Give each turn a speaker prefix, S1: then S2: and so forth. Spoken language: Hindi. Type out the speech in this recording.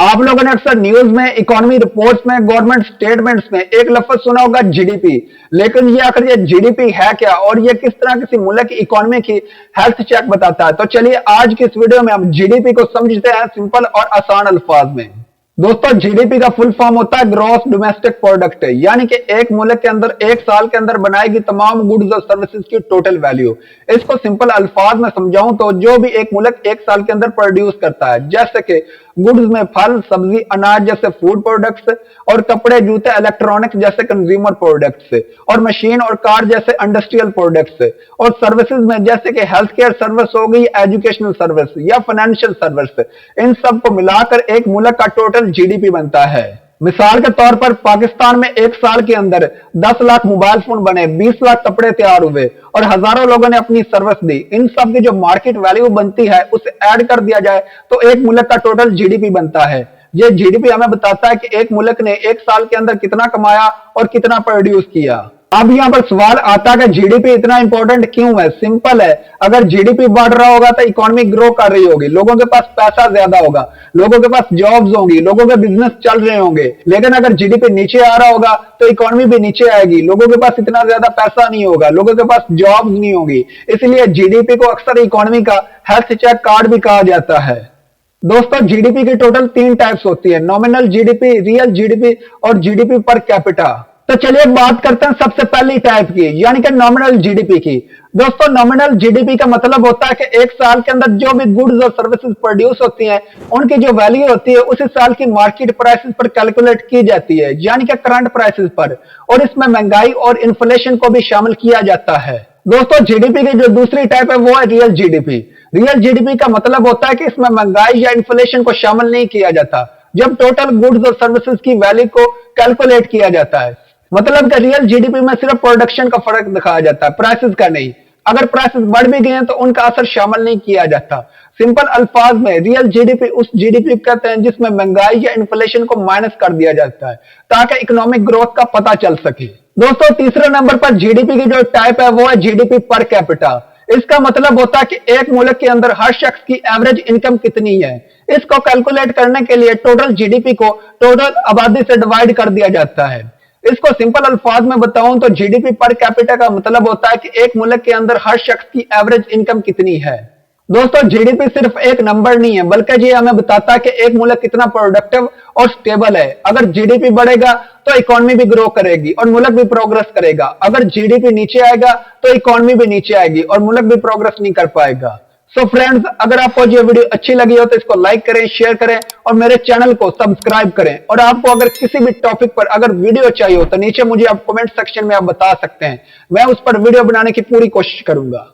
S1: आप लोगों ने अक्सर न्यूज में, इकोनॉमी रिपोर्ट्स में, गवर्नमेंट स्टेटमेंट्स में एक लफ्ज सुना होगा जीडीपी। लेकिन ये आखिर ये जीडीपी है क्या और ये किस तरह किसी मुल्क की इकोनॉमी की हेल्थ चेक बताता है? तो चलिए आज की इस वीडियो में हम जीडीपी को समझते हैं सिंपल और आसान अल्फाज में। दोस्तों, जीडीपी का फुल फॉर्म होता है ग्रॉस डोमेस्टिक प्रोडक्ट, यानी कि एक मुल्क के अंदर एक साल के अंदर बनाएगी तमाम गुड्स और सर्विसेज की टोटल वैल्यू। इसको सिंपल अल्फाज में समझाऊं तो जो भी एक मुल्क एक साल के अंदर प्रोड्यूस करता है, जैसे कि गुड्स में फल, सब्जी, अनाज जैसे फूड प्रोडक्ट्स, और कपड़े, जूते, इलेक्ट्रॉनिक्स जैसे कंज्यूमर प्रोडक्ट्स, और मशीन और कार जैसे इंडस्ट्रियल प्रोडक्ट्स, और सर्विसेज में जैसे कि हेल्थ केयर सर्विस हो गई, एजुकेशनल सर्विस या फाइनेंशियल सर्विस। इन सब को मिलाकर एक मुल्क का टोटल जीडीपी बनता है। मिसाल के तौर पर पाकिस्तान में एक साल के अंदर 10 लाख मोबाइल फोन बने, 20 लाख कपड़े तैयार हुए और हजारों लोगों ने अपनी सर्विस दी। इन सब की जो मार्केट वैल्यू बनती है उसे ऐड कर दिया जाए तो एक मुल्क का टोटल जीडीपी बनता है। ये जीडीपी हमें बताता है कि एक मुल्क ने एक साल के अंदर कितना कमाया और कितना प्रोड्यूस किया। अब यहाँ पर सवाल आता है कि जीडीपी इतना इंपॉर्टेंट क्यों है? सिंपल है, अगर जीडीपी बढ़ रहा होगा तो इकोनॉमी ग्रो कर रही होगी, लोगों के पास पैसा ज्यादा होगा, लोगों के पास जॉब्स होंगी, लोगों के बिजनेस चल रहे होंगे। लेकिन अगर जीडीपी नीचे आ रहा होगा तो इकोनॉमी भी नीचे आएगी, लोगों के पास इतना ज्यादा पैसा नहीं होगा, लोगों के पास जॉब्स नहीं होगी। इसलिए जीडीपी को अक्सर इकोनॉमी का हेल्थ चेक कार्ड भी कहा जाता है। दोस्तों, जीडीपी की टोटल 3 टाइप्स होती है, नॉमिनल जीडीपी, रियल जीडीपी और जीडीपी पर कैपिटा। तो चलिए बात करते हैं सबसे पहली टाइप की, यानी कि नॉमिनल जीडीपी की। दोस्तों, नॉमिनल जीडीपी का मतलब होता है कि एक साल के अंदर जो भी गुड्स और सर्विसेज प्रोड्यूस होती हैं उनकी जो वैल्यू होती है उसी साल की मार्केट प्राइसेस पर कैलकुलेट की जाती है, यानी कि करंट प्राइसेस पर, और इसमें महंगाई और इन्फ्लेशन को भी शामिल किया जाता है। दोस्तों, जीडीपी की जो दूसरी टाइप है वो है रियल जीडीपी। रियल जीडीपी का मतलब होता है कि इसमें महंगाई या इन्फ्लेशन को शामिल नहीं किया जाता जब टोटल गुड्स और सर्विसेज की वैल्यू को कैलकुलेट किया जाता है। मतलब कि रियल जीडीपी में सिर्फ प्रोडक्शन का फर्क दिखाया जाता है, प्राइसेस का नहीं। अगर प्राइसेस बढ़ भी गए हैं तो उनका असर शामिल नहीं किया जाता। सिंपल अल्फाज में रियल जीडीपी उस जीडीपी कहते हैं जिसमें महंगाई या इन्फ्लेशन को माइनस कर दिया जाता है ताकि इकोनॉमिक ग्रोथ का पता चल सके। दोस्तों, तीसरे नंबर पर जीडीपी की जो टाइप है वो है जीडीपी पर कैपिटा। इसका मतलब होता है कि एक मुल्क के अंदर हर शख्स की एवरेज इनकम कितनी है। इसको कैलकुलेट करने के लिए टोटल जीडीपी को टोटल आबादी से डिवाइड कर दिया जाता है। इसको सिंपल अल्फाज में बताऊं तो जीडीपी पर कैपिटा का मतलब होता है कि एक मुल्क के अंदर हर शख्स की एवरेज इनकम कितनी है। दोस्तों, जीडीपी सिर्फ एक नंबर नहीं है, बल्कि ये हमें बताता है कि एक मुल्क कितना प्रोडक्टिव और स्टेबल है। अगर जीडीपी बढ़ेगा तो इकोनॉमी भी ग्रो करेगी और मुल्क भी प्रोग्रेस करेगा। अगर जीडीपी नीचे आएगा तो इकोनॉमी भी नीचे आएगी और मुल्क भी प्रोग्रेस नहीं कर पाएगा। सो फ्रेंड्स, अगर आपको ये वीडियो अच्छी लगी हो तो इसको लाइक करें, शेयर करें और मेरे चैनल को सब्सक्राइब करें। और आपको अगर किसी भी टॉपिक पर अगर वीडियो चाहिए हो तो नीचे मुझे आप कमेंट सेक्शन में आप बता सकते हैं, मैं उस पर वीडियो बनाने की पूरी कोशिश करूंगा।